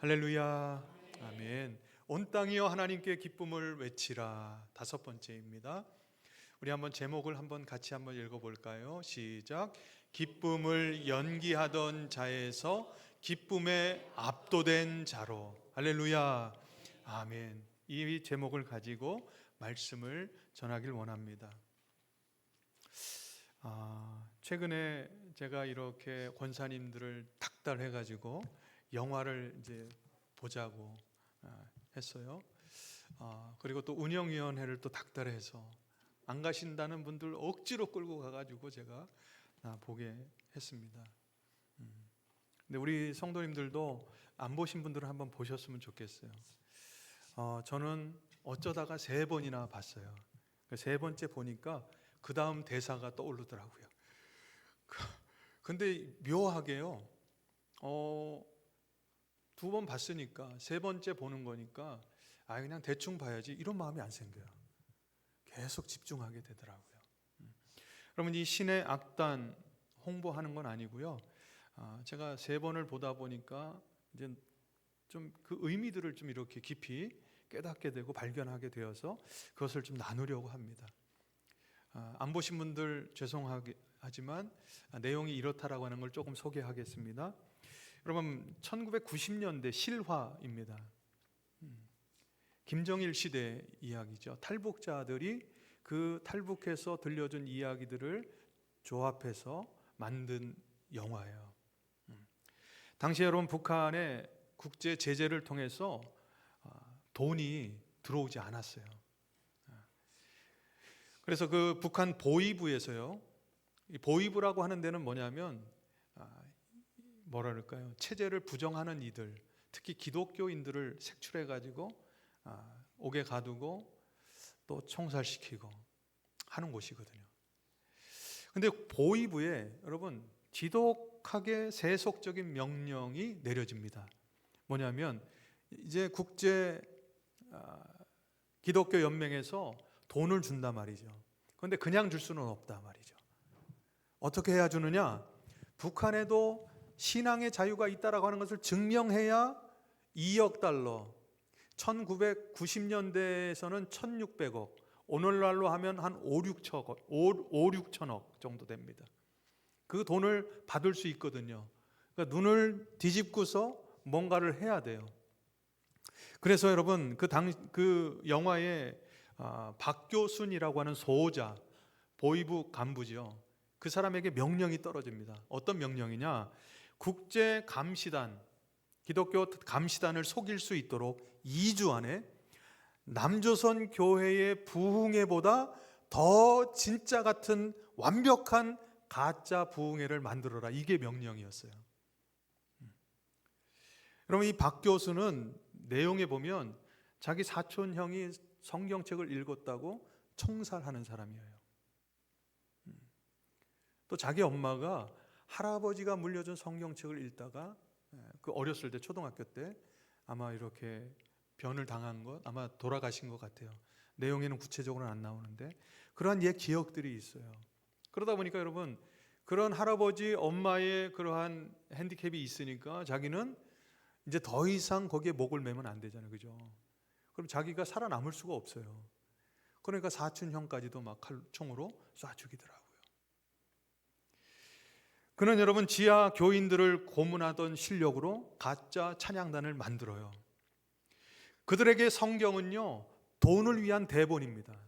할렐루야. 아멘. 온 땅이여 하나님께 기쁨을 외치라. 5번째입니다. 우리 한번 제목을 같이 읽어볼까요? 시작. 기쁨을 연기하던 자에서 기쁨에 압도된 자로. 할렐루야. 아멘. 이 제목을 가지고 말씀을 전하길 원합니다. 최근에 제가 이렇게 권사님들을 닥달해가지고 영화를 이제 보자고 했어요. 그리고 또 운영위원회를 또 닥달해서 안 가신다는 분들 억지로 끌고 가가지고 제가 보게 했습니다. 근데 우리 성도님들도 안 보신 분들은 한번 보셨으면 좋겠어요. 저는 어쩌다가 3번이나 봤어요. 3번째 보니까 그 다음 대사가 떠오르더라고요. 근데 묘하게요. 2번 봤으니까 3번째 보는 거니까 그냥 대충 봐야지 이런 마음이 안 생겨요. 계속 집중하게 되더라고요. 여러분, 이 신의 악단 홍보하는 건 아니고요. 제가 3번을 보다 보니까 이제 좀 그 의미들을 좀 이렇게 깊이 깨닫게 되고 발견하게 되어서 그것을 좀 나누려고 합니다. 안 보신 분들 죄송하지만 내용이 이렇다라고 하는 걸 조금 소개하겠습니다. 여러분, 1990년대 실화입니다. 김정일 시대 이야기죠. 탈북자들이 그 탈북해서 들려준 이야기들을 조합해서 만든 영화예요. 당시에 여러분, 북한의 국제 제재를 통해서 돈이 들어오지 않았어요. 그래서 그 북한 보위부에서요, 이 보위부라고 하는 데는 뭐냐면 뭐랄까요, 체제를 부정하는 이들, 특히 기독교인들을 색출해 가지고 옥에 가두고 또 총살시키고 하는 곳이거든요. 근데 보위부에 여러분 지독하게 세속적인 명령이 내려집니다. 뭐냐면 이제 국제 기독교 연맹에서 돈을 준단 말이죠. 그런데 그냥 줄 수는 없다 말이죠. 어떻게 해야 주느냐? 북한에도 신앙의 자유가 있다라고 하는 것을 증명해야 2억 달러, 1990년대에서는 1600억, 오늘날로 하면 한 6천억 정도 됩니다. 그 돈을 받을 수 있거든요. 그러니까 눈을 뒤집고서 뭔가를 해야 돼요. 그래서 여러분, 그 영화에 박교순이라고 하는 소호자, 보위부 간부죠. 그 사람에게 명령이 떨어집니다. 어떤 명령이냐? 국제 감시단, 기독교 감시단을 속일 수 있도록 2주 안에 남조선 교회의 부흥회보다 더 진짜 같은 완벽한 가짜 부흥회를 만들어라. 이게 명령이었어요. 여러분, 이 박 교수는 내용에 보면 자기 사촌 형이 성경책을 읽었다고 총살하는 사람이에요. 또 자기 엄마가 할아버지가 물려준 성경책을 읽다가 그 어렸을 때 초등학교 때 아마 이렇게 변을 당한 것, 아마 돌아가신 것 같아요. 내용에는 구체적으로는 안 나오는데 그러한 옛 기억들이 있어요. 그러다 보니까 여러분, 그런 할아버지 엄마의 그러한 핸디캡이 있으니까 자기는 이제 더 이상 거기에 목을 매면 안 되잖아요. 그죠? 그럼 자기가 살아남을 수가 없어요. 그러니까 사촌 형까지도 막 총으로 쏴 죽이더라고요. 그는 여러분 지하 교인들을 고문하던 실력으로 가짜 찬양단을 만들어요. 그들에게 성경은요, 돈을 위한 대본입니다.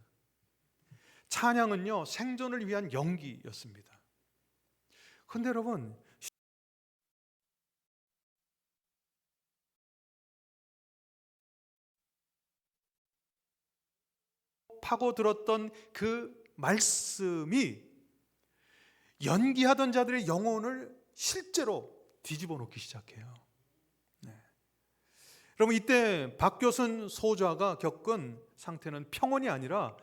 찬양은요, 생존을 위한 연기였습니다. 그런데 여러분, 파고들었던 그 말씀이 연기하던 자들의 영혼을 실제로 뒤집어 놓기 시작해요. 여러분, 이때 박교순 소좌가 겪은 상태는 평온이 아니라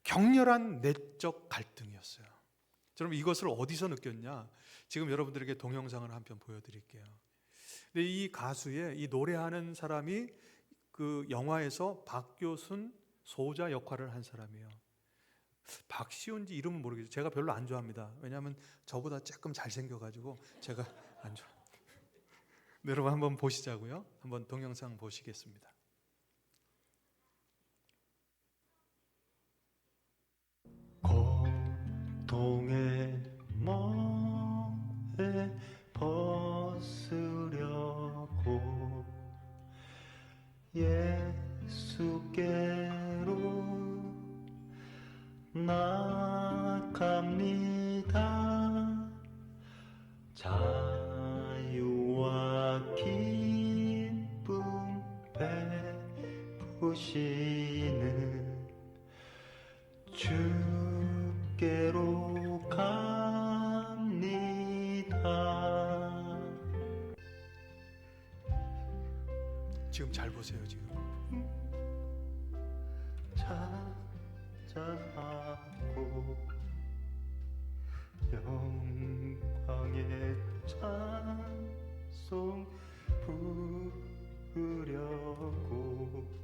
격렬한 내적 갈등이었어요. 여러분, 이것을 어디서 느꼈냐? 지금 여러분들에게 동영상을 한 편 보여드릴게요. 근데 이 가수의 이 노래하는 사람이 그 영화에서 박교순 소좌 역할을 한 사람이에요. 박시훈지 이름은 모르겠어요. 제가 별로 안 좋아합니다. 왜냐하면 저보다 조금 잘생겨가지고 제가 안 좋아합니다. 여러분 한번 보시자고요. 한번 동영상 보시겠습니다. 고통의 멍에 벗으려고 예수께로 나갑니다. 자유와 기쁨 베푸시는 주께로 갑니다. 지금 잘 보세요. 지금 찬양하고 영광의 찬송 부르려고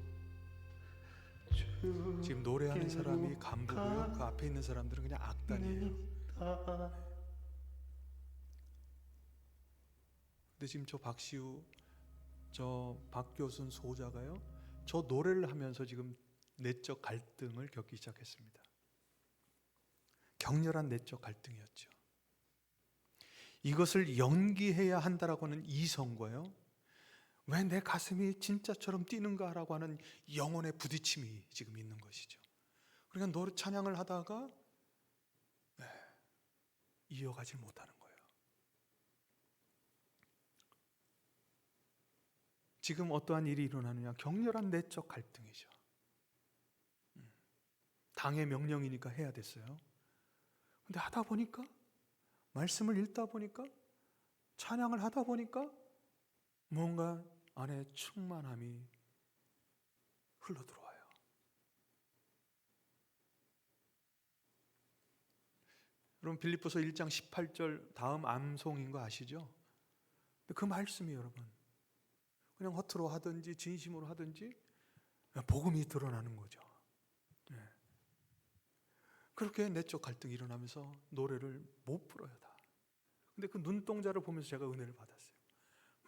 지금 노래하는 사람이 간부고요. 그 앞에 있는 사람들은 그냥 악단이에요. 근데 지금 저 박시우, 저 박교순 소자가요, 저 노래를 하면서 지금 내적 갈등을 겪기 시작했습니다. 격렬한 내적 갈등이었죠. 이것을 연기해야 한다라고 하는 이성과요, 왜 내 가슴이 진짜처럼 뛰는가라고 하는 영혼의 부딪힘이 지금 있는 것이죠. 그러니까 노래 찬양을 하다가 이어가지 못하는 거예요. 지금 어떠한 일이 일어나느냐? 격렬한 내적 갈등이죠. 당의 명령이니까 해야 됐어요. 근데 하다 보니까, 말씀을 읽다 보니까, 찬양을 하다 보니까 뭔가 안에 충만함이 흘러들어와요. 여러분 빌립보서 1장 18절 다음 암송인 거 아시죠? 그 말씀이 여러분 그냥 허투루 하든지 진심으로 하든지 복음이 드러나는 거죠. 그렇게 내적 갈등이 일어나면서 노래를 못 불어요 다. 근데 그 눈동자를 보면서 제가 은혜를 받았어요.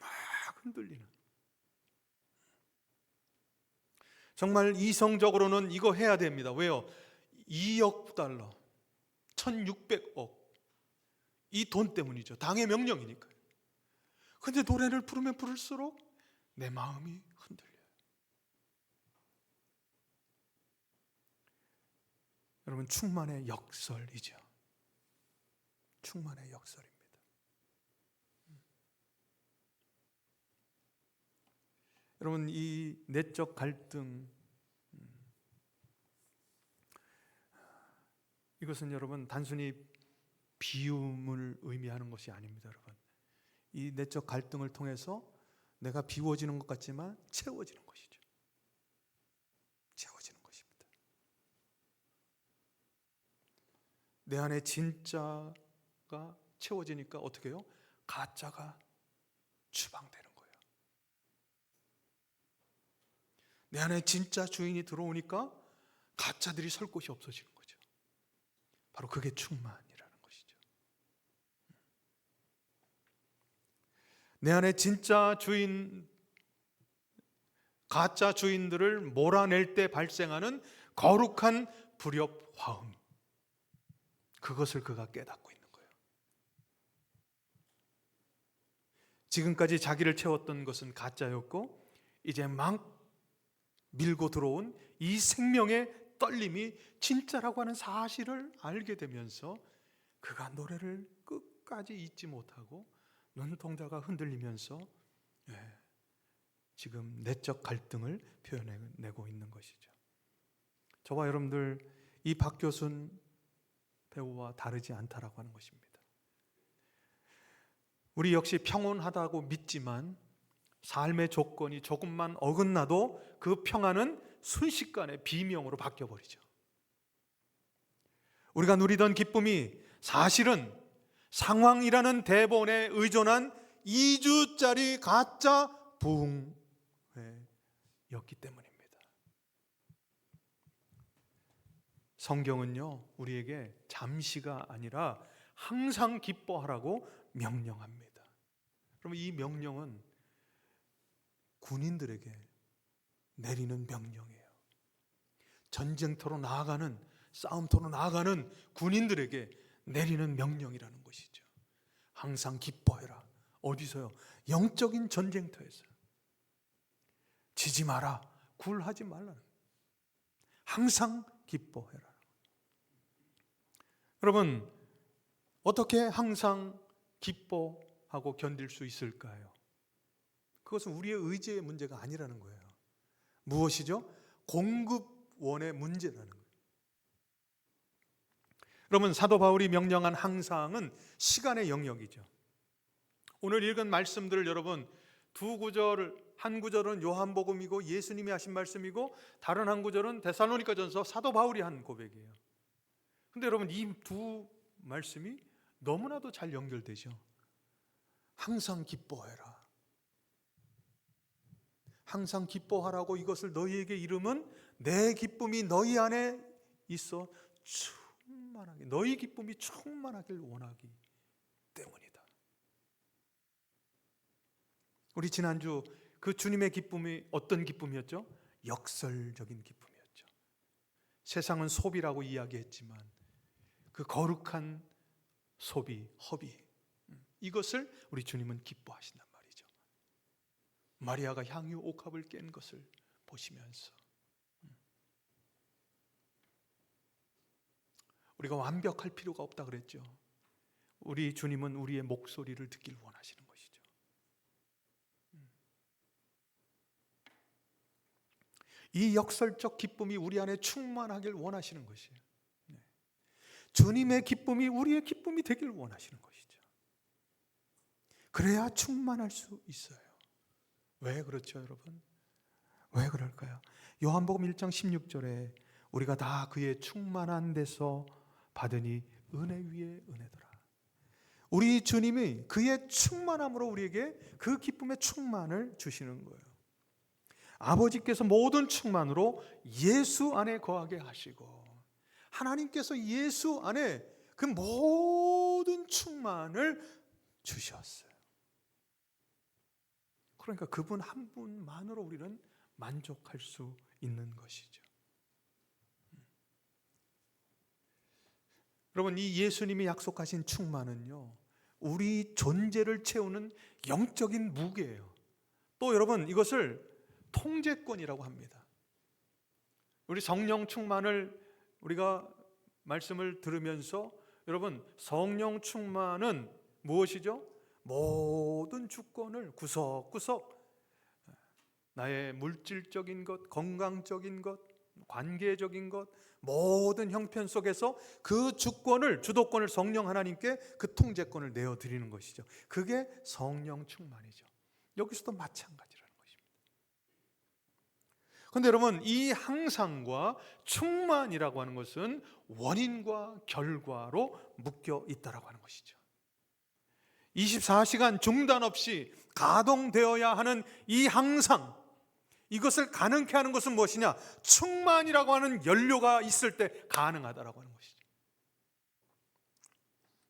막 흔들리는. 정말 이성적으로는 이거 해야 됩니다. 왜요? 2억 달러 1600억 이 돈 때문이죠. 당의 명령이니까요. 근데 노래를 부르면 부를수록 내 마음이 흔들려요. 여러분 충만의 역설이죠. 충만의 역설입니다. 여러분 이 내적 갈등, 이것은 여러분 단순히 비움을 의미하는 것이 아닙니다. 여러분 이 내적 갈등을 통해서 내가 비워지는 것 같지만 채워지는 것이죠. 채워지는 것입니다. 내 안에 진짜가 채워지니까 어떻게 해요? 가짜가 추방되는 거예요. 내 안에 진짜 주인이 들어오니까 가짜들이 설 곳이 없어지는 거죠. 바로 그게 충만이라는 것이죠. 내 안에 진짜 주인, 가짜 주인들을 몰아낼 때 발생하는 거룩한 불협 화음, 그것을 그가 깨닫고 있는 거예요. 지금까지 자기를 채웠던 것은 가짜였고 이제 막 밀고 들어온 이 생명의 떨림이 진짜라고 하는 사실을 알게 되면서 그가 노래를 끝까지 잊지 못하고 눈동자가 흔들리면서 지금 내적 갈등을 표현해내고 있는 것이죠. 저와 여러분들 이 박교순 배우와 다르지 않다라고 하는 것입니다. 우리 역시 평온하다고 믿지만 삶의 조건이 조금만 어긋나도 그 평안은 순식간에 비명으로 바뀌어버리죠. 우리가 누리던 기쁨이 사실은 상황이라는 대본에 의존한 2주짜리 가짜 부흥이었기 때문입니다. 성경은요 우리에게 잠시가 아니라 항상 기뻐하라고 명령합니다. 그러면 이 명령은 군인들에게 내리는 명령이에요. 전쟁터로 나아가는, 싸움터로 나아가는 군인들에게 내리는 명령이라는 것이죠. 항상 기뻐해라. 어디서요? 영적인 전쟁터에서. 지지 마라. 굴하지 말라는. 항상 기뻐해라. 여러분, 어떻게 항상 기뻐하고 견딜 수 있을까요? 그것은 우리의 의지의 문제가 아니라는 거예요. 무엇이죠? 공급원의 문제라는 거예요. 여러분, 사도 바울이 명령한 항상은 시간의 영역이죠. 오늘 읽은 말씀들을 여러분 두 구절을, 한 구절은 요한복음이고 예수님이 하신 말씀이고 다른 한 구절은 데살로니가전서 사도 바울이 한 고백이에요. 근데 여러분 이 두 말씀이 너무나도 잘 연결되죠. 항상 기뻐해라. 항상 기뻐하라고 이것을 너희에게 이름은 내 기쁨이 너희 안에 있어 충만하게, 너희 기쁨이 충만하길 원하기 때문이다. 우리 지난주 그 주님의 기쁨이 어떤 기쁨이었죠? 역설적인 기쁨이었죠. 세상은 소비라고 이야기했지만 그 거룩한 소비, 허비, 이것을 우리 주님은 기뻐하신단 말이죠. 마리아가 향유 옥합을 깬 것을 보시면서 우리가 완벽할 필요가 없다 그랬죠. 우리 주님은 우리의 목소리를 듣길 원하시는 것이죠. 이 역설적 기쁨이 우리 안에 충만하길 원하시는 것이에요. 주님의 기쁨이 우리의 기쁨이 되길 원하시는 것이죠. 그래야 충만할 수 있어요. 왜 그렇죠, 여러분? 왜 그럴까요? 요한복음 1장 16절에 우리가 다 그의 충만한 데서 받으니 은혜 위에 은혜더라. 우리 주님이 그의 충만함으로 우리에게 그 기쁨의 충만을 주시는 거예요. 아버지께서 모든 충만으로 예수 안에 거하게 하시고 하나님께서 예수 안에 그 모든 충만을 주셨어요. 그러니까 그분 한 분만으로 우리는 만족할 수 있는 것이죠. 여러분, 이 예수님이 약속하신 충만은요, 우리 존재를 채우는 영적인 무게예요. 또 여러분, 이것을 통제권이라고 합니다. 우리 성령 충만을 우리가 말씀을 들으면서 여러분 성령 충만은 무엇이죠? 모든 주권을 구석구석 나의 물질적인 것, 건강적인 것, 관계적인 것 모든 형편 속에서 그 주권을, 주도권을 성령 하나님께 그 통제권을 내어드리는 것이죠. 그게 성령 충만이죠. 여기서도 마찬가지라는 것입니다. 그런데 여러분 이 항상과 충만이라고 하는 것은 원인과 결과로 묶여 있다라고 하는 것이죠. 24시간 중단 없이 가동되어야 하는 이 항상, 이것을 가능케 하는 것은 무엇이냐? 충만이라고 하는 연료가 있을 때 가능하다라고 하는 것이죠.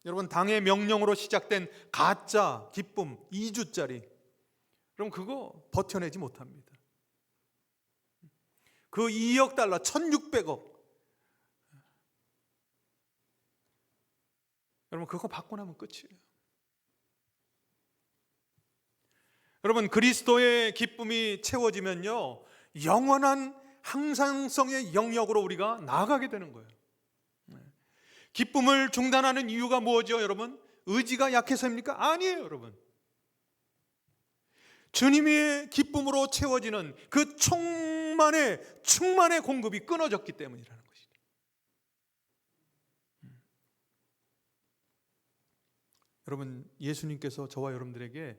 여러분 당의 명령으로 시작된 가짜 기쁨 2주짜리, 그럼 그거 버텨내지 못합니다. 그 2억 달러 1600억, 여러분 그거 받고 나면 끝이에요. 여러분 그리스도의 기쁨이 채워지면요 영원한 항상성의 영역으로 우리가 나아가게 되는 거예요. 기쁨을 중단하는 이유가 뭐죠, 여러분? 의지가 약해서입니까? 아니에요, 여러분. 주님의 기쁨으로 채워지는 그 충만의 공급이 끊어졌기 때문이라는 것이죠. 여러분 예수님께서 저와 여러분들에게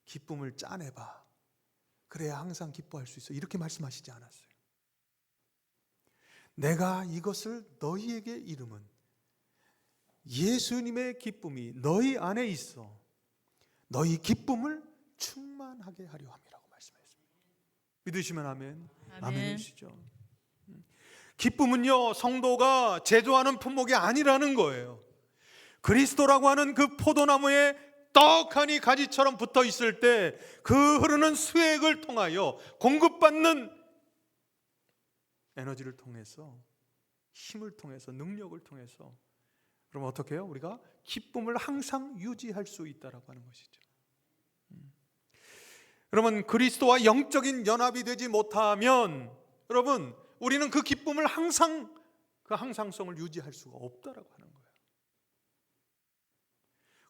기쁨을 짜내봐, 그래야 항상 기뻐할 수 있어, 이렇게 말씀하시지 않았어요. 내가 이것을 너희에게 이름은 예수님의 기쁨이 너희 안에 있어 너희 기쁨을 충만하게 하려 함이라고 말씀하셨습니다. 믿으시면 아멘. 아멘 하시죠. 기쁨은요 성도가 제조하는 품목이 아니라는 거예요. 그리스도라고 하는 그 포도나무의 떡하니 가지처럼 붙어 있을 때 그 흐르는 수액을 통하여 공급받는 에너지를 통해서, 힘을 통해서, 능력을 통해서, 그럼 어떻게 해요? 우리가 기쁨을 항상 유지할 수 있다라고 하는 것이죠. 여러분, 그리스도와 영적인 연합이 되지 못하면 여러분, 우리는 그 기쁨을 항상, 그 항상성을 유지할 수가 없다라고 하는 거예요.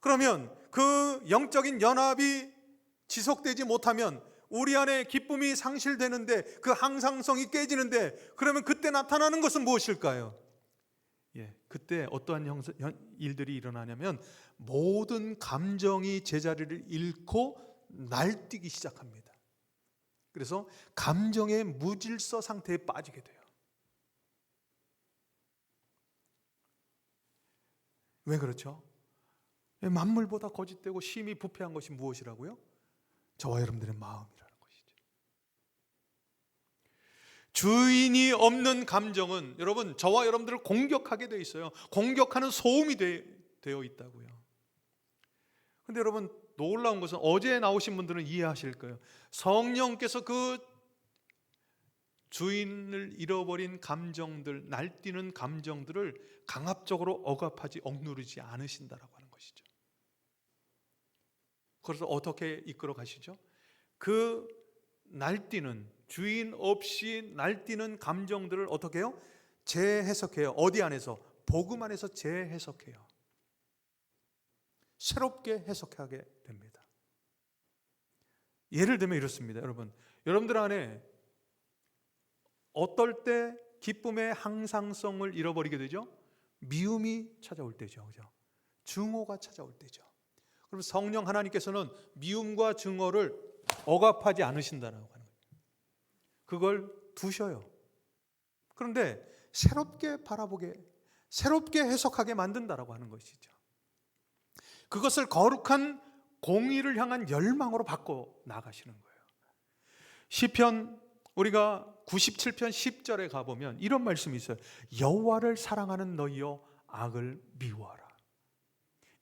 그러면 그 영적인 연합이 지속되지 못하면 우리 안에 기쁨이 상실되는데, 그 항상성이 깨지는데, 그러면 그때 나타나는 것은 무엇일까요? 그때 어떠한 일들이 일어나냐면 모든 감정이 제자리를 잃고 날뛰기 시작합니다. 그래서 감정의 무질서 상태에 빠지게 돼요. 왜 그렇죠? 만물보다 거짓되고 심히 부패한 것이 무엇이라고요? 저와 여러분들의 마음이라는 것이죠. 주인이 없는 감정은 여러분, 저와 여러분들을 공격하게 되어 있어요. 공격하는 소음이 되어 있다고요. 근데 여러분, 놀라운 것은 어제 나오신 분들은 이해하실 거예요. 성령께서 그 주인을 잃어버린 감정들, 날뛰는 감정들을 강압적으로 억압하지, 억누르지 않으신다라고 하는 것이죠. 그래서 어떻게 이끌어 가시죠? 그 날뛰는, 주인 없이 날뛰는 감정들을 어떻게 해요? 재해석해요. 어디 안에서? 복음 안에서 재해석해요. 새롭게 해석하게 됩니다. 예를 들면 이렇습니다. 여러분들 안에 어떨 때 기쁨의 항상성을 잃어버리게 되죠? 미움이 찾아올 때죠. 그죠? 증오가 찾아올 때죠. 그럼 성령 하나님께서는 미움과 증오를 억압하지 않으신다라고 하는 거예요. 그걸 두셔요. 그런데 새롭게 바라보게, 새롭게 해석하게 만든다라고 하는 것이죠. 그것을 거룩한 공의를 향한 열망으로 바꿔 나가시는 거예요. 시편 우리가 97편 10절에 가보면 이런 말씀이 있어요. 여호와를 사랑하는 너희여 악을 미워하라.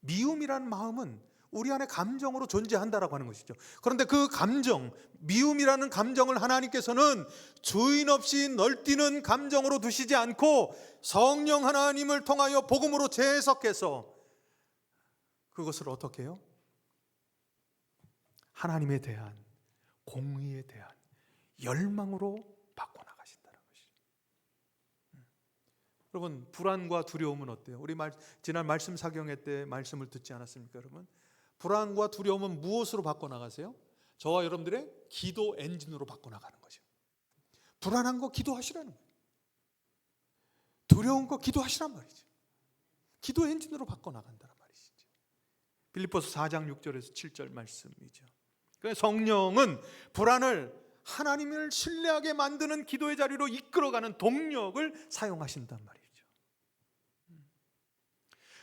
미움이라는 마음은 우리 안에 감정으로 존재한다라고 하는 것이죠. 그런데 그 감정, 미움이라는 감정을 하나님께서는 주인 없이 널뛰는 감정으로 두시지 않고 성령 하나님을 통하여 복음으로 재해석해서 그것을 어떻게 해요? 하나님에 대한, 공의에 대한 열망으로 바꿔나가신다는 것이죠. 여러분, 불안과 두려움은 어때요? 우리 지난 말씀 사경회 때 말씀을 듣지 않았습니까, 여러분? 불안과 두려움은 무엇으로 바꿔나가세요? 저와 여러분들의 기도 엔진으로 바꿔나가는 거죠. 불안한 거 기도하시라는 거예요. 두려운 거 기도하시란 말이죠. 기도 엔진으로 바꿔나간다는 말이시죠. 빌립보서 4장 6절에서 7절 말씀이죠. 그러니까 성령은 불안을 하나님을 신뢰하게 만드는 기도의 자리로 이끌어가는 동력을 사용하신단 말이죠.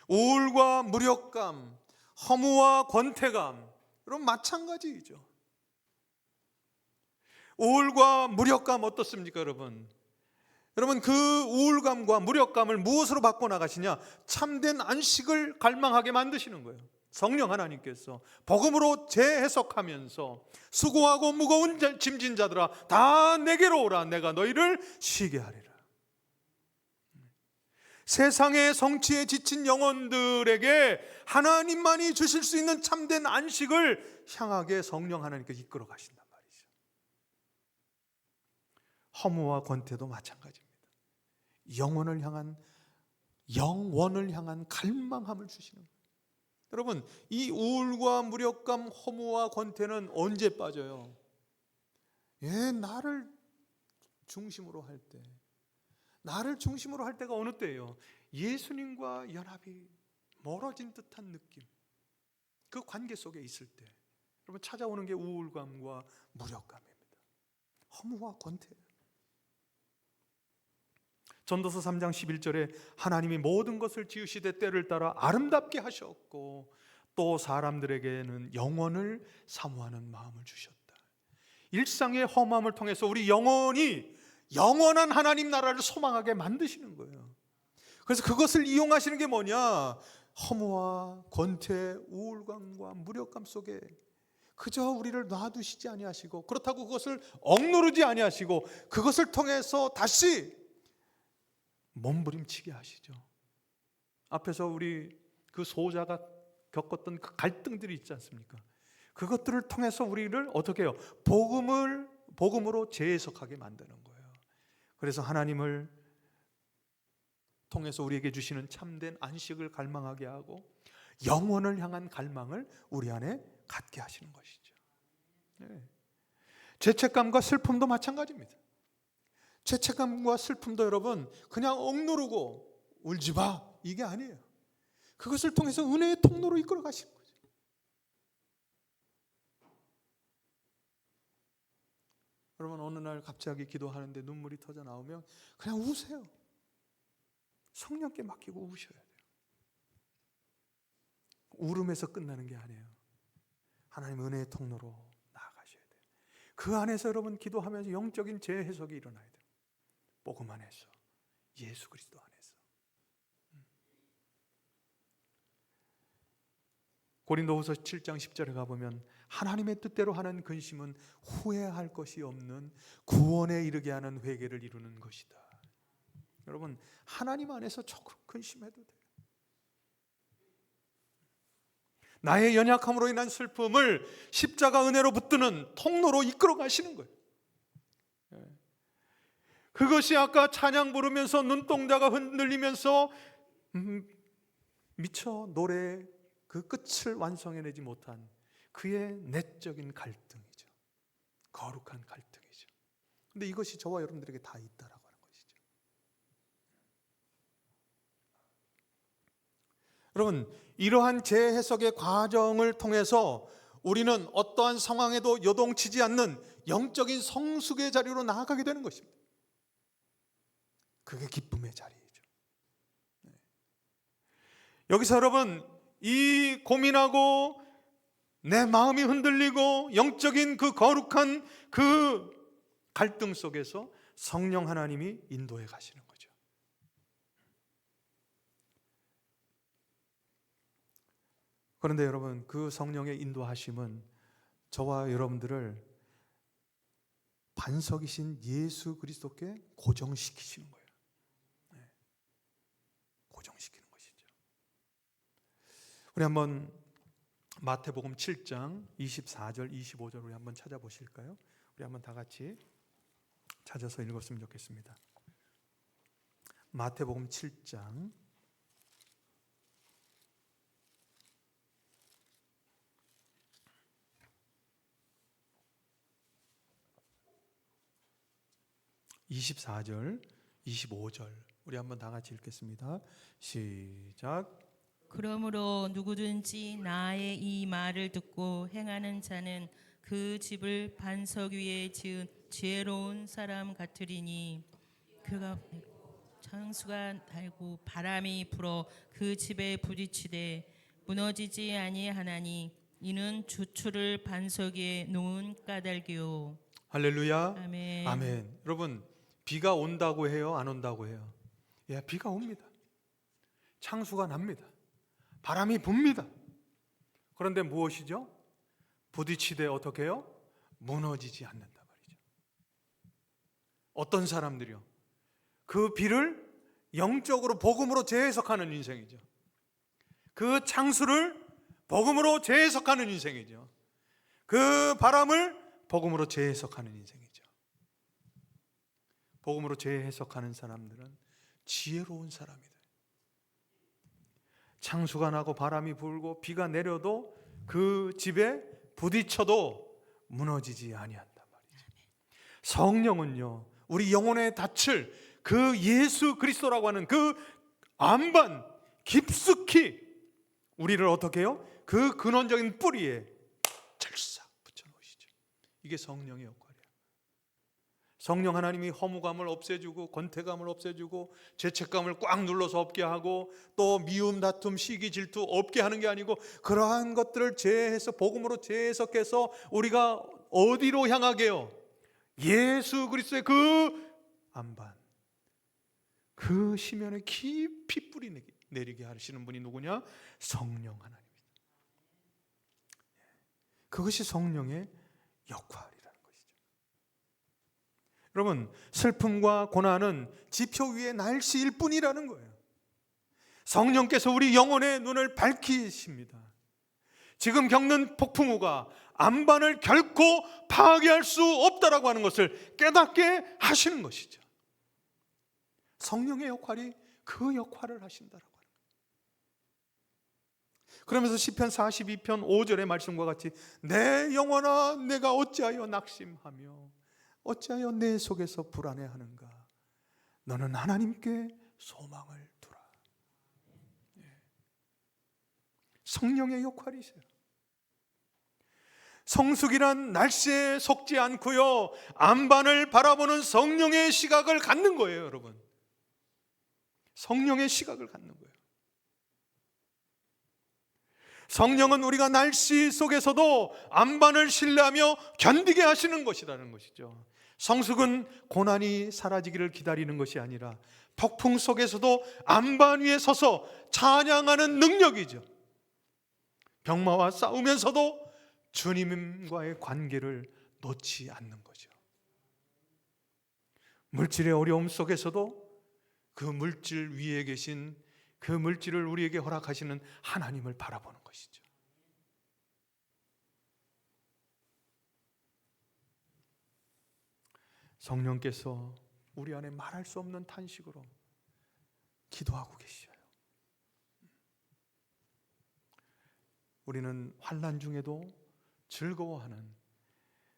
우울과 무력감, 허무와 권태감, 여러분 마찬가지이죠. 우울과 무력감 어떻습니까, 여러분? 여러분, 그 우울감과 무력감을 무엇으로 바꿔나가시냐? 참된 안식을 갈망하게 만드시는 거예요. 성령 하나님께서 복음으로 재해석하면서 수고하고 무거운 짐진 자들아 다 내게로 오라, 내가 너희를 쉬게 하리라. 세상의 성취에 지친 영혼들에게 하나님만이 주실 수 있는 참된 안식을 향하게 성령 하나님께서 이끌어 가신단 말이죠. 허무와 권태도 마찬가지입니다. 영원을 향한 갈망함을 주시는 거예요. 여러분, 이 우울과 무력감, 허무와 권태는 언제 빠져요? 나를 중심으로 할 때, 나를 중심으로 할 때가 어느 때예요? 예수님과 연합이 멀어진 듯한 느낌, 그 관계 속에 있을 때 여러분 찾아오는 게 우울감과 무력감입니다. 허무와 권태. 전도서 3장 11절에 하나님이 모든 것을 지으시되 때를 따라 아름답게 하셨고 또 사람들에게는 영원을 사모하는 마음을 주셨다. 일상의 험함을 통해서 우리 영혼이 영원한 하나님 나라를 소망하게 만드시는 거예요. 그래서 그것을 이용하시는 게 뭐냐? 허무와 권태, 우울감과 무력감 속에 그저 우리를 놔두시지 아니하시고, 그렇다고 그것을 억누르지 아니하시고, 그것을 통해서 다시 몸부림치게 하시죠. 앞에서 우리 그 소자가 겪었던 그 갈등들이 있지 않습니까? 그것들을 통해서 우리를 어떻게 해요? 복음으로 재해석하게 만드는 거예요. 그래서 하나님을 통해서 우리에게 주시는 참된 안식을 갈망하게 하고 영원을 향한 갈망을 우리 안에 갖게 하시는 것이죠. 네. 죄책감과 슬픔도 마찬가지입니다. 죄책감과 슬픔도 여러분 그냥 억누르고 울지 마, 이게 아니에요. 그것을 통해서 은혜의 통로로 이끌어 가시는 거죠. 여러분, 어느 날 갑자기 기도하는데 눈물이 터져 나오면 그냥 우세요. 성령께 맡기고 우셔야 돼요. 울음에서 끝나는 게 아니에요. 하나님 은혜의 통로로 나아가셔야 돼요. 그 안에서 여러분 기도하면서 영적인 재해석이 일어나야 돼요. 복음 안에서, 예수 그리스도 안에서. 고린도후서 7장 10절에 가보면 하나님의 뜻대로 하는 근심은 후회할 것이 없는 구원에 이르게 하는 회개를 이루는 것이다. 여러분, 하나님 안에서 조금 근심해도 돼요. 나의 연약함으로 인한 슬픔을 십자가 은혜로 붙드는 통로로 이끌어 가시는 거예요. 그것이 아까 찬양 부르면서 눈동자가 흔들리면서 미처 노래 그 끝을 완성해내지 못한 그의 내적인 갈등이죠. 거룩한 갈등이죠. 근데 이것이 저와 여러분들에게 다 있다라고 하는 것이죠. 여러분, 이러한 재해석의 과정을 통해서 우리는 어떠한 상황에도 요동치지 않는 영적인 성숙의 자리로 나아가게 되는 것입니다. 그게 기쁨의 자리이죠. 여기서 여러분, 이 고민하고 내 마음이 흔들리고 영적인 그 거룩한 그 갈등 속에서 성령 하나님이 인도해 가시는 거죠. 그런데 여러분, 그 성령의 인도하심은 저와 여러분들을 반석이신 예수 그리스도께 고정시키시는 거예요. 고정시키는 것이죠. 우리 한번 마태복음 7장 24절 25절 우리 한번 찾아보실까요? 우리 한번 다 같이 찾아서 읽었으면 좋겠습니다. 마태복음 7장 24절 25절 우리 한번 다 같이 읽겠습니다. 시작. 그러므로 누구든지 나의 이 말을 듣고 행하는 자는 그 집을 반석 위에 지은 지혜로운 사람 같으리니 그가 창수가 달고 바람이 불어 그 집에 부딪히되 무너지지 아니하나니 이는 주추를 반석 위에 놓은 까닭이요. 할렐루야. 아멘. 아멘. 여러분, 비가 온다고 해요? 안 온다고 해요? 예, 비가 옵니다. 창수가 납니다. 바람이 붑니다. 그런데 무엇이죠? 부딪히되 어떻게 해요? 무너지지 않는다 말이죠. 어떤 사람들이요? 그 비를 영적으로 복음으로 재해석하는 인생이죠. 그 창수를 복음으로 재해석하는 인생이죠. 그 바람을 복음으로 재해석하는 인생이죠. 복음으로 재해석하는 사람들은 지혜로운 사람이다. 창수가 나고 바람이 불고 비가 내려도 그 집에 부딪혀도 무너지지 아니한단 말이죠. 성령은요, 우리 영혼의 닻을 그 예수 그리스도라고 하는 그 안반 깊숙이 우리를 어떻게 해요? 그 근원적인 뿌리에 철사 붙여 놓으시죠. 이게 성령의 역할이에요. 성령 하나님이 허무감을 없애주고 권태감을 없애주고 죄책감을 꽉 눌러서 없게 하고 또 미움, 다툼, 시기, 질투 없게 하는 게 아니고 그러한 것들을 재해서 복음으로 재해석해서 우리가 어디로 향하게요? 예수 그리스도의 그 안반, 그 심연에 깊이 뿌리 내리게 하시는 분이 누구냐? 성령 하나님입니다. 그것이 성령의 역할이라는 것이죠. 여러분, 슬픔과 고난은 지표 위의 날씨일 뿐이라는 거예요. 성령께서 우리 영혼의 눈을 밝히십니다. 지금 겪는 폭풍우가 안반을 결코 파괴할 수 없다라고 하는 것을 깨닫게 하시는 것이죠. 성령의 역할이 그 역할을 하신다라고 하는 거예요. 그러면서 시편 42편 5절의 말씀과 같이 내 영혼아 내가 어찌하여 낙심하며 어찌하여 내 속에서 불안해하는가? 너는 하나님께 소망을 두라. 성령의 역할이세요. 성숙이란 날씨에 속지 않고요, 안반을 바라보는 성령의 시각을 갖는 거예요, 여러분. 성령의 시각을 갖는 거예요. 성령은 우리가 날씨 속에서도 안반을 신뢰하며 견디게 하시는 것이라는 것이죠. 성숙은 고난이 사라지기를 기다리는 것이 아니라 폭풍 속에서도 안반 위에 서서 찬양하는 능력이죠. 병마와 싸우면서도 주님과의 관계를 놓지 않는 거죠. 물질의 어려움 속에서도 그 물질 위에 계신 그 물질을 우리에게 허락하시는 하나님을 바라보는 것이죠. 성령께서 우리 안에 말할 수 없는 탄식으로 기도하고 계셔요. 우리는 환난 중에도 즐거워하는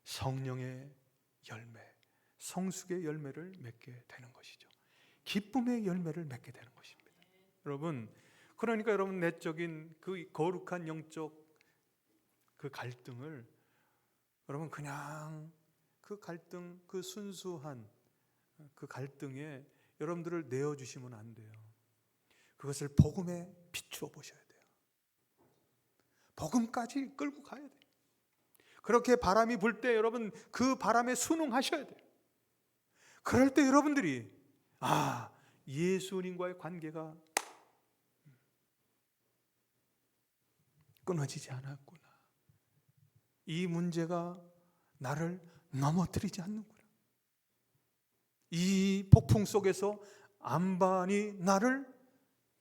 성령의 열매, 성숙의 열매를 맺게 되는 것이죠. 기쁨의 열매를 맺게 되는 것입니다. 여러분, 그러니까 여러분 내적인 그 거룩한 영적 그 갈등을 여러분 그냥 그 갈등, 그 순수한 그 갈등에 여러분들을 내어주시면 안 돼요. 그것을 복음에 비추어 보셔야 돼요. 복음까지 끌고 가야 돼요. 그렇게 바람이 불 때 여러분 그 바람에 순응하셔야 돼요. 그럴 때 여러분들이 예수님과의 관계가 끊어지지 않았구나. 이 문제가 나를 넘어뜨리지 않는구나. 이 폭풍 속에서 안반이 나를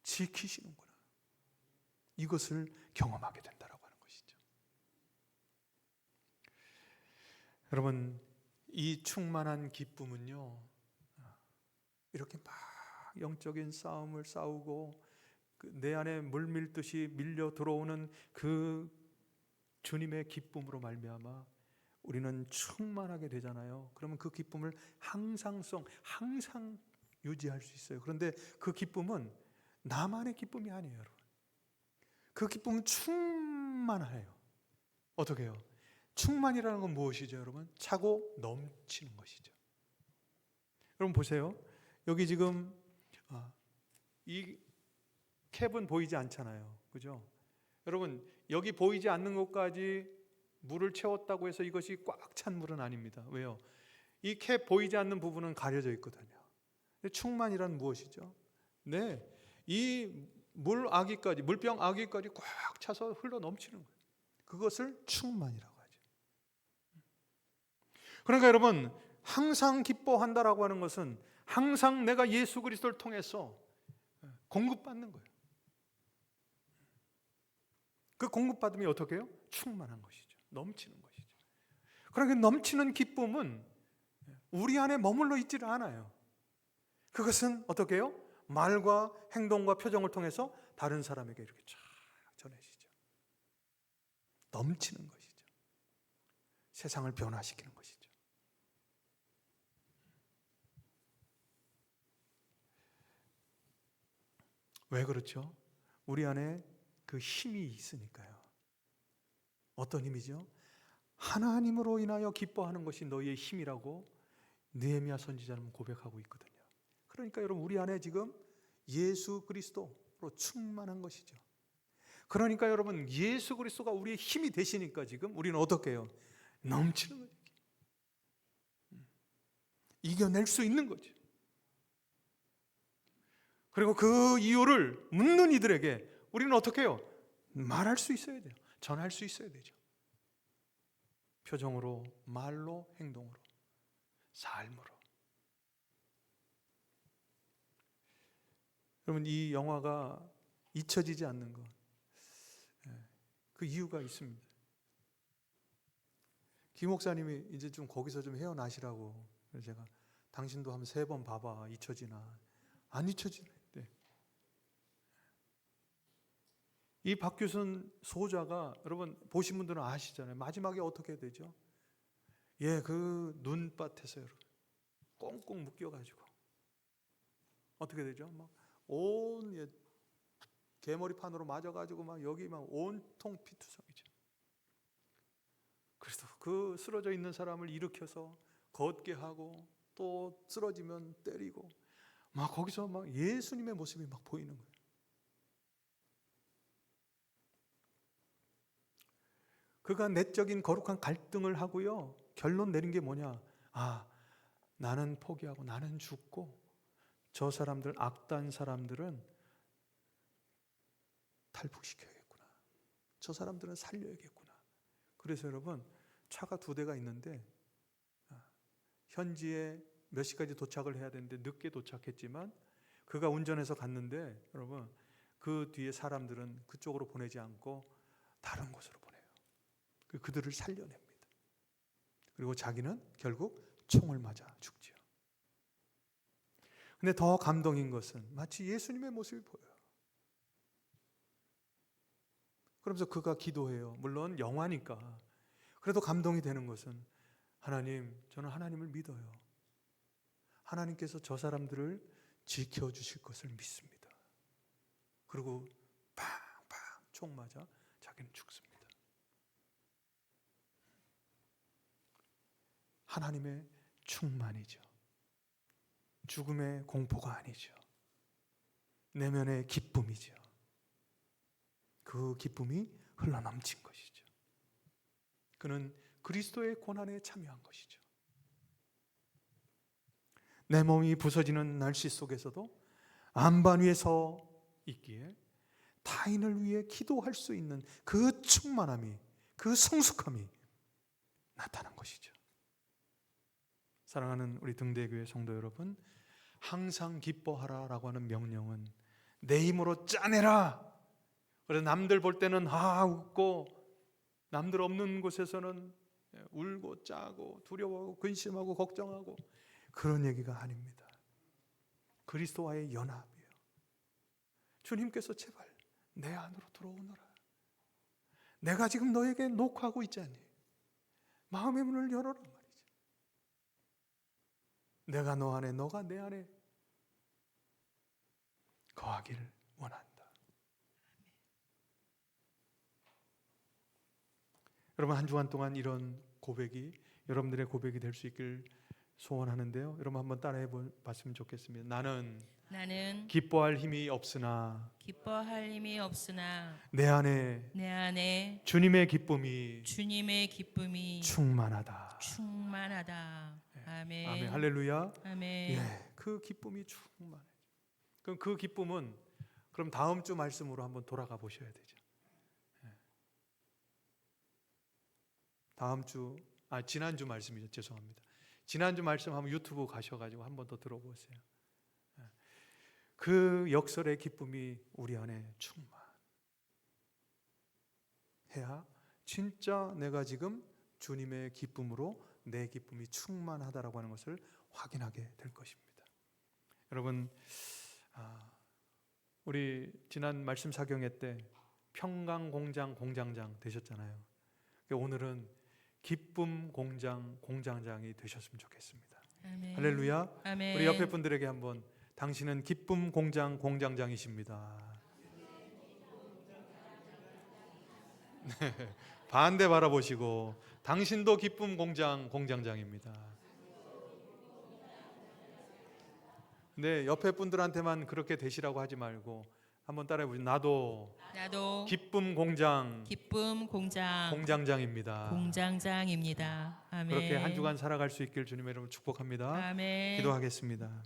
지키시는구나. 이것을 경험하게 된다라고 하는 것이죠. 여러분, 이 충만한 기쁨은요, 이렇게 막 영적인 싸움을 싸우고 내 안에 물밀듯이 밀려 들어오는 그 주님의 기쁨으로 말미암아 우리는 충만하게 되잖아요. 그러면 그 기쁨을 항상 유지할 수 있어요. 그런데 그 기쁨은 나만의 기쁨이 아니에요, 여러분. 그 기쁨은 충만해요. 어떻게 해요? 충만이라는 건 무엇이죠, 여러분? 차고 넘치는 것이죠. 여러분 보세요. 여기 지금 이 캡은 보이지 않잖아요, 그죠? 여러분, 여기 보이지 않는 것까지 물을 채웠다고 해서 이것이 꽉 찬 물은 아닙니다. 왜요? 이 캡 보이지 않는 부분은 가려져 있거든요. 충만이란 무엇이죠? 네, 이 물병 아기까지 꽉 차서 흘러 넘치는 거예요. 그것을 충만이라고 하죠. 그러니까 여러분, 항상 기뻐한다라고 하는 것은 항상 내가 예수 그리스도를 통해서 공급받는 거예요. 그 공급받음이 어떻게 해요? 충만한 것이죠. 넘치는 것이죠. 그러니까 넘치는 기쁨은 우리 안에 머물러 있지를 않아요. 그것은 어떻게 해요? 말과 행동과 표정을 통해서 다른 사람에게 이렇게 쫙 전해지죠. 넘치는 것이죠. 세상을 변화시키는 것이죠. 왜 그렇죠? 우리 안에 그 힘이 있으니까요. 어떤 힘이죠? 하나님으로 인하여 기뻐하는 것이 너희의 힘이라고 느헤미야 선지자는 고백하고 있거든요. 그러니까 여러분, 우리 안에 지금 예수 그리스도로 충만한 것이죠. 그러니까 여러분, 예수 그리스도가 우리의 힘이 되시니까 지금 우리는 어떻게 해요? 넘치는 거죠. 이겨낼 수 있는 거죠. 그리고 그 이유를 묻는 이들에게 우리는 어떻게 해요? 말할 수 있어야 돼요. 전할 수 있어야 되죠. 표정으로, 말로, 행동으로, 삶으로. 여러분, 이 영화가 잊혀지지 않는 것, 그 이유가 있습니다. 김 목사님이 이제 좀 거기서 좀 헤어나시라고, 그래서 제가 당신도 한 3번 봐봐, 잊혀지나. 안 잊혀지네. 이 박규선 소자가 여러분 보신 분들은 아시잖아요. 마지막에 어떻게 되죠? 그 눈밭에서 여러분 꽁꽁 묶여가지고 어떻게 되죠? 막 온 개머리판으로 맞아가지고 막 여기 막 온통 피투성이죠. 그래서 그 쓰러져 있는 사람을 일으켜서 걷게 하고 또 쓰러지면 때리고 막 거기서 막 예수님의 모습이 막 보이는 거예요. 그가 내적인 거룩한 갈등을 하고요. 결론 내린 게 뭐냐? 나는 포기하고 나는 죽고 저 사람들, 악단 사람들은 탈북시켜야겠구나. 저 사람들은 살려야겠구나. 그래서 여러분 차가 2대가 있는데 현지에 몇 시까지 도착을 해야 되는데 늦게 도착했지만 그가 운전해서 갔는데 여러분 그 뒤에 사람들은 그쪽으로 보내지 않고 다른 곳으로 보내요. 그들을 살려냅니다. 그리고 자기는 결국 총을 맞아 죽지요. 근데 더 감동인 것은 마치 예수님의 모습이 보여요. 그러면서 그가 기도해요. 물론 영화니까. 그래도 감동이 되는 것은 하나님, 저는 하나님을 믿어요. 하나님께서 저 사람들을 지켜주실 것을 믿습니다. 그리고 팡팡 총 맞아 자기는 죽습니다. 하나님의 충만이죠. 죽음의 공포가 아니죠. 내면의 기쁨이죠. 그 기쁨이 흘러넘친 것이죠. 그는 그리스도의 고난에 참여한 것이죠. 내 몸이 부서지는 날씨 속에서도 안반 위에 서 있기에 타인을 위해 기도할 수 있는 그 충만함이, 그 성숙함이 나타난 것이죠. 사랑하는 우리 등대교회 성도 여러분, 항상 기뻐하라라고 하는 명령은 내 힘으로 짜내라. 그래서 남들 볼 때는 웃고 남들 없는 곳에서는 울고 짜고 두려워하고 근심하고 걱정하고 그런 얘기가 아닙니다. 그리스도와의 연합이에요. 주님께서 제발 내 안으로 들어오너라. 내가 지금 너에게 녹화하고 있지 않니? 마음의 문을 열어라 말이죠. 내가 너 안에, 너가 내 안에 거하기를 원한다. 여러분, 한 주간 동안 이런 고백이 여러분들의 고백이 될 수 있길 소원하는데요. 여러분 한번 따라해 봤으면 좋겠습니다. 나는 기뻐할 힘이 없으나 내 안에 주님의 기쁨이 충만하다. 아멘. 아멘. 할렐루야. 아멘. 그 기쁨이 충만해. 그럼 그 기쁨은 그럼 다음 주 말씀으로 한번 돌아가 보셔야 되죠. 다음 주, 지난주 말씀이죠. 죄송합니다. 지난주 말씀 한번 유튜브 가셔가지고 한번 더 들어보세요. 그 역설의 기쁨이 우리 안에 충만해야 진짜 내가 지금 주님의 기쁨으로 내 기쁨이 충만하다라고 하는 것을 확인하게 될 것입니다. 여러분, 우리 지난 말씀 사경회 때 평강 공장 공장장 되셨잖아요. 오늘은 기쁨 공장 공장장이 되셨으면 좋겠습니다. 아멘. 할렐루야. 아멘. 우리 옆에 분들에게 한번 당신은 기쁨 공장 공장장이십니다. 네, 반대 바라보시고 당신도 기쁨 공장 공장장입니다. 네, 옆에 분들한테만 그렇게 되시라고 하지 말고 한번 따라해 보시죠. 나도 기쁨 공장 공장장입니다. 공장장입니다. 아멘. 그렇게 한 주간 살아갈 수 있길 주님의 이름으로 축복합니다. 아멘. 기도하겠습니다.